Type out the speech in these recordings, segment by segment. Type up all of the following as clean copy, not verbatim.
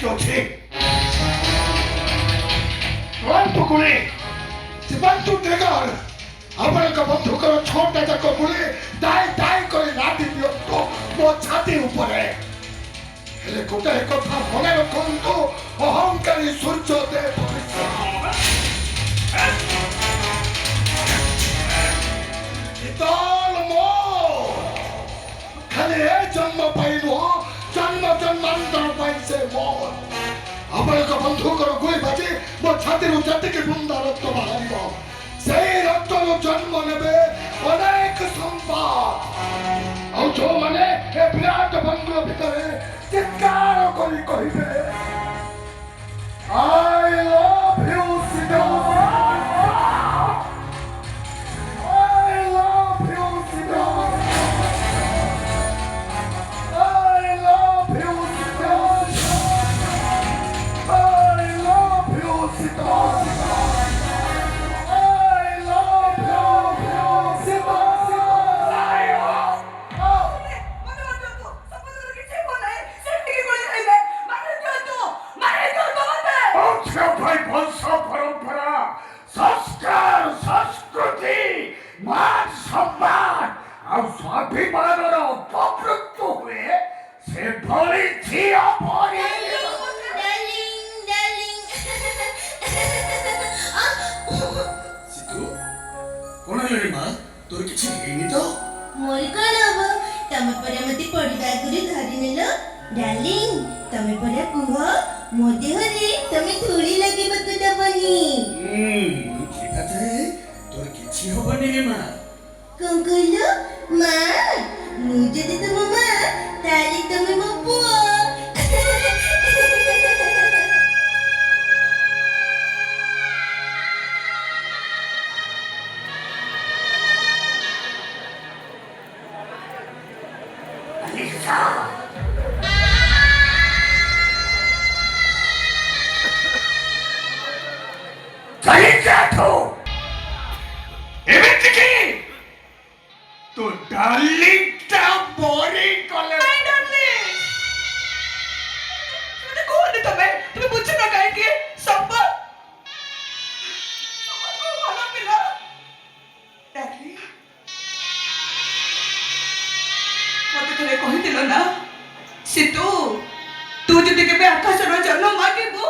କାହିଁକି ଅଛି? ତୁରନ୍ତ ଗୁଳି ଜୀବନ୍ତୁ ଟ୍ରିଗର ଆପଣଙ୍କ ବନ୍ଧୁକର 6ଟା ଯାକ ଗୁଳି ଦାଇ ଦାଇ କରି ଲାଦି ଦିଅନ୍ତୁ ମୋ ଛାତି ଉପରେ। ହେଲେ ଗୋଟାଏ କଥା ମନେ ରଖନ୍ତୁ, ଅହଙ୍କାରୀ ସୂର୍ଯ୍ୟଦେବ ଖାଲି ଏ ଜନ୍ମ ପାଇଁ ନୁହଁ, ଜନ୍ମ ଜନ୍ମାନ୍ତର ପାଇଁ ସେ ମୋର। ଆପଣଙ୍କ ବନ୍ଧୁକର ଗୁଳି ବାଜି ମୋ ଛାତିରୁ ଯେତିକି ବୁନ୍ଦା ରକ୍ତ ବାହାରିବ, ସେଇ ରକ୍ତରୁ ଜନ୍ମ ନେବେ ଅନେକ ସମ୍ବାଦ। ଆଉ ଯୋଉମାନେ ଏ ବିରାଟ ବଙ୍ଗଲୋ ଭିତରେ ଚିତ୍କାର କରି କହିବେ I love you Sita, I love you Sita, I love you Sita, I love you Sita, I love you Sita, भाई वंश परंपरा संस्कार संस्कृति मान सम्मान और स्वाभिमान अपवृत्त हुए से भली झिया भरी सितु कोन हेले मां तोर किछि हेनी तो मोर कोन हबो तमे परे मते पडिबा गुरु धरि नेलो डार्लिंग तमे परे कुह मो देहरे तमे थोड़ी लगे बतु दबनी ठीक আছে तोर किछि होबनी रे मां कोन कहलो मां मु जदि तुम मां ताली तमे मो पुओ अलीसा चली जा तो डार्लिंग ता बोरी कले माय डार्लिंग तुझे कौन है तुम्हें पूछो ना काहे कि संपत को वाला मिला डार्लिंग मते तने कहिदिलो ना सितु तू जदि केबे आकाशर जन्म मागिबो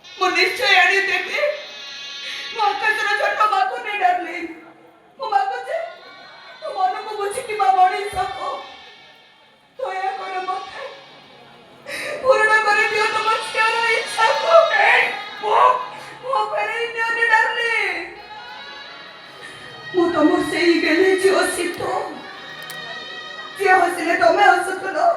मो निश्चय आनी देबी मो आकाशर जन्म मागो नहीं डार्लिंग मो मागो जे मन को बुझी कि मणि सको दया कर मते पूर्ण कर दियो तुम छर इच्छा को मो फेरे दियो ने डार्लिंग मो तुम से ही गेले जो सितो जे हसिले तमे हसतलो